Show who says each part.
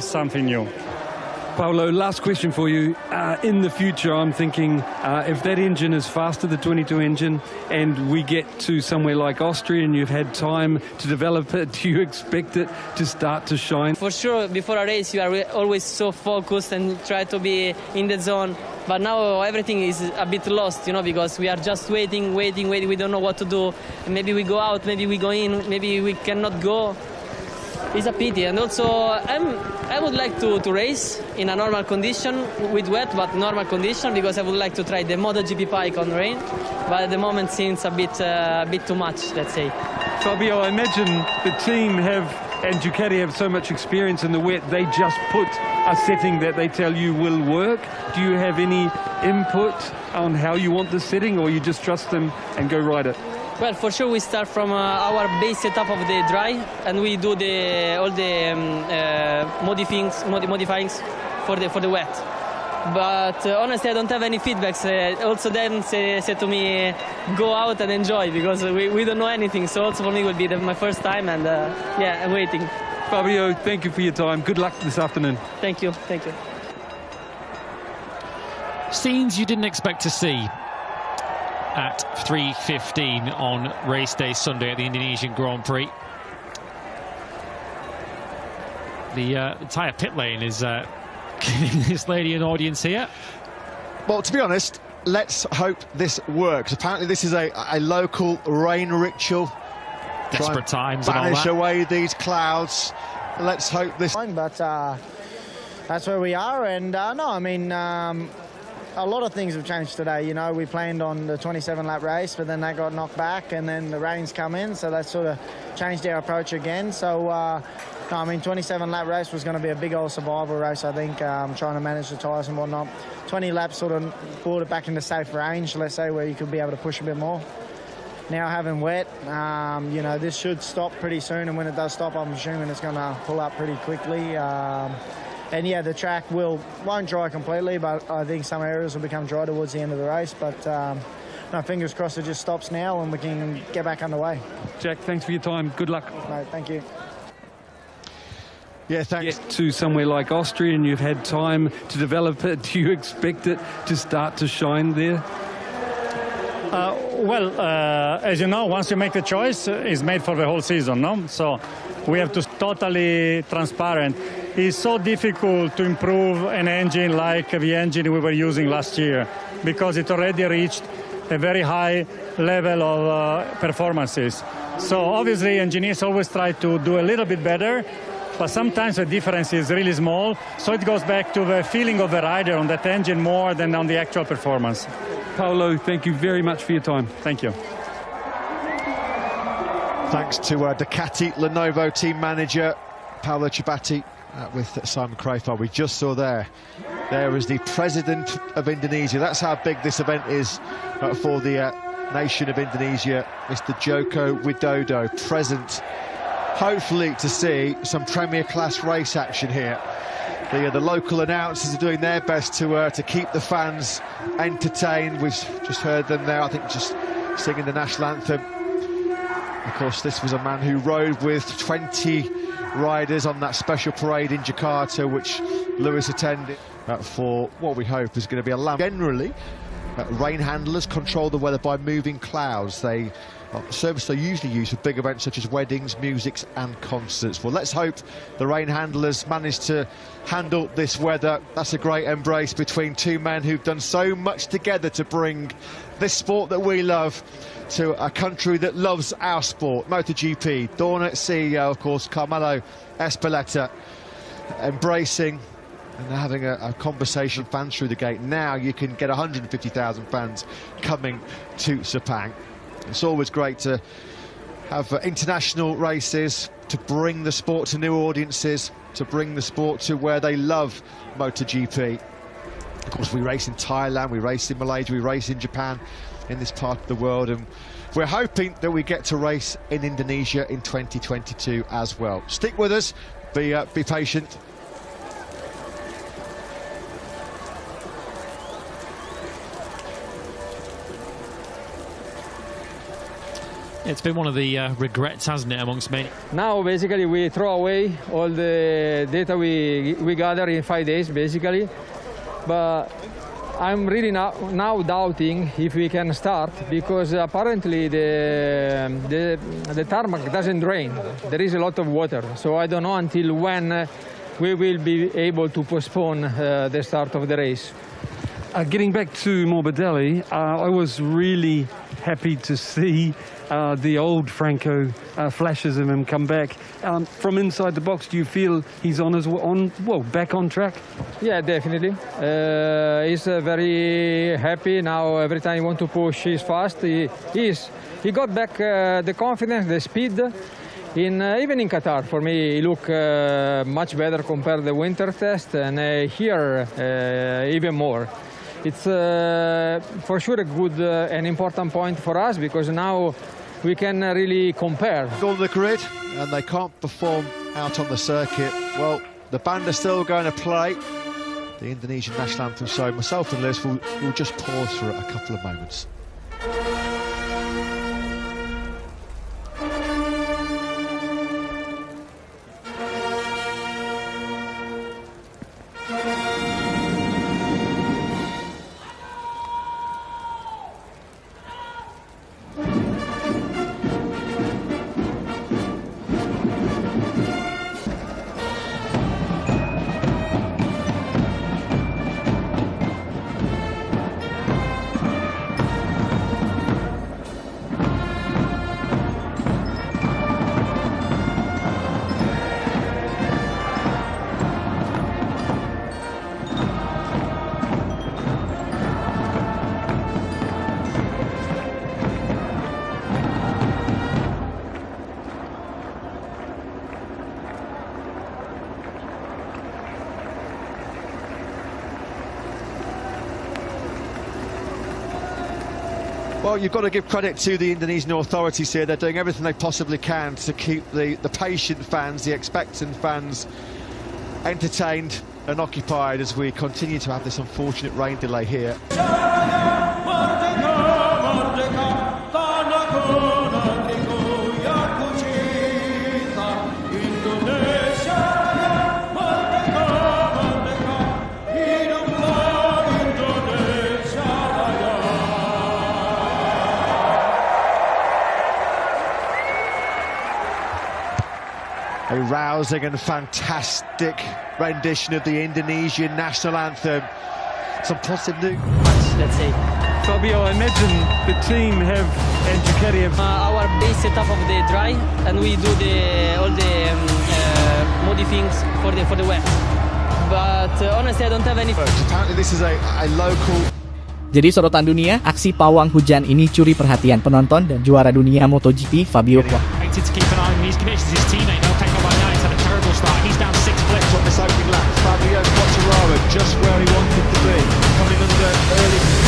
Speaker 1: always something new.
Speaker 2: Paolo, last question for you. In the future, I'm thinking if that engine is faster, the 22 engine, and we get to somewhere like Austria and you've had time to develop it, do you expect it to start to shine?
Speaker 3: For sure, before a race, you are always so focused and try to be in the zone. But now everything is a bit lost, you know, because we are just waiting. We don't know what to do. Maybe we go out, maybe we go in, maybe we cannot go. It's a pity. And also, I would like to race in a normal condition, with wet, but normal condition, because I would like to try the MotoGP bike on rain. But at the moment, seems a bit too much, let's say.
Speaker 2: Fabio, I imagine the team and Ducati have so much experience in the wet, they just put a setting that they tell you will work. Do you have any input on how you want the setting, or you just trust them and go ride it?
Speaker 3: Well, for sure we start from our base setup of the dry, and we do all the modifyings for the wet. But honestly, I don't have any feedbacks. Also, then say to me, go out and enjoy, because we don't know anything. So also for me, it will be my first time, and yeah, I'm waiting.
Speaker 2: Fabio, thank you for your time. Good luck this afternoon.
Speaker 3: Thank you. Thank you.
Speaker 4: Scenes you didn't expect to see at 3:15 on race day Sunday at the Indonesian Grand Prix. The entire pit lane is giving this lady an audience here.
Speaker 5: Well, to be honest, let's hope this works. Apparently this is a local rain ritual.
Speaker 4: Desperate times and all that.
Speaker 5: Banish away these clouds. Let's hope this...
Speaker 6: But that's where we are, and no, I mean, a lot of things have changed today. You know, we planned on the 27-lap race, but then that got knocked back, and then the rains come in, so that sort of changed our approach again. So, no, I mean, 27-lap race was going to be a big old survival race, I think, trying to manage the tyres and whatnot. 20 laps sort of brought it back into safe range, let's say, where you could be able to push a bit more. Now having wet, you know, this should stop pretty soon, and when it does stop, I'm assuming it's going to pull up pretty quickly. And yeah, the track won't dry completely, but I think some areas will become dry towards the end of the race. But no, fingers crossed it just stops now and we can get back underway.
Speaker 2: Jack, thanks for your time. Good luck.
Speaker 6: Mate, thank you.
Speaker 5: Yeah, thanks.
Speaker 2: Get to somewhere like Austria and you've had time to develop it. Do you expect it to start to shine there?
Speaker 1: Well, as you know, once you make the choice, it's made for the whole season, no? So we have to totally transparent. It's so difficult to improve an engine like the engine we were using last year, because it already reached a very high level of performances. So obviously engineers always try to do a little bit better, but sometimes the difference is really small. So it goes back to the feeling of the rider on that engine more than on the actual performance.
Speaker 2: Paolo, thank you very much for your time.
Speaker 1: Thank you.
Speaker 5: Thanks to Ducati Lenovo team manager Paolo Ciabatti with Simon Crafar. We just saw there is the president of Indonesia. That's how big this event is for the nation of Indonesia. Mr. Joko Widodo present, hopefully to see some premier class race action here. The local announcers are doing their best to keep the fans entertained. We've just heard them there, I think, just singing the national anthem. Of course, this was a man who rode with 20 riders on that special parade in Jakarta, which Lewis attended for what we hope is going to be a lamp. Generally, rain handlers control the weather by moving clouds. They service they usually use for big events such as weddings, musics and concerts. Well, let's hope the rain handlers manage to handle this weather. That's a great embrace between two men who've done so much together to bring this sport that we love to a country that loves our sport, MotoGP. Dorna CEO, of course, Carmelo Espeleta, embracing and having a conversation, fans through the gate. Now you can get 150,000 fans coming to Sepang. It's always great to have international races, to bring the sport to new audiences, to bring the sport to where they love MotoGP. Of course, we race in Thailand, we race in Malaysia, we race in Japan, in this part of the world, and we're hoping that we get to race in Indonesia in 2022 as well. Stick with us, be patient.
Speaker 4: It's been one of the regrets, hasn't it, amongst many?
Speaker 7: Now, basically, we throw away all the data we gather in 5 days, basically. But I'm really now doubting if we can start, because apparently the tarmac doesn't drain. There is a lot of water, so I don't know until when we will be able to postpone the start of the race.
Speaker 2: Getting back to Morbidelli, I was really happy to see the old Franco flashes of him come back. From inside the box, do you feel he's back on track?
Speaker 7: Yeah, definitely. He's very happy now. Every time he wants to push, he's fast. He got back the confidence, the speed. Even in Qatar, for me, he looked much better compared to the winter test, and here even more. It's for sure a good and important point for us, because now we can really compare.
Speaker 5: On the grid, and they can't perform out on the circuit. Well, the band are still going to play the Indonesian national anthem, so myself and Liz will just pause for a couple of moments. Well, you've got to give credit to the Indonesian authorities here. They're doing everything they possibly can to keep the patient fans, the expectant fans, entertained and occupied as we continue to have this unfortunate rain delay here. A rousing and fantastic rendition of the Indonesian national anthem. Some positive news.
Speaker 3: Let's say.
Speaker 2: Fabio, I imagine the team and Jokowi have...
Speaker 3: Our base setup of the dry, and we do all the modifyings for the wet. But honestly, I don't have any...
Speaker 5: Apparently this is a local...
Speaker 8: Jadi sorotan dunia, aksi pawang hujan ini curi perhatian penonton dan juara dunia MotoGP Fabio Pawang.
Speaker 4: To keep an eye on these conditions, his teammate Elkanah by now, he's had a terrible start. He's down 6 blips on this opening lap.
Speaker 5: Fabio Quartararo just where he wanted to be, coming under early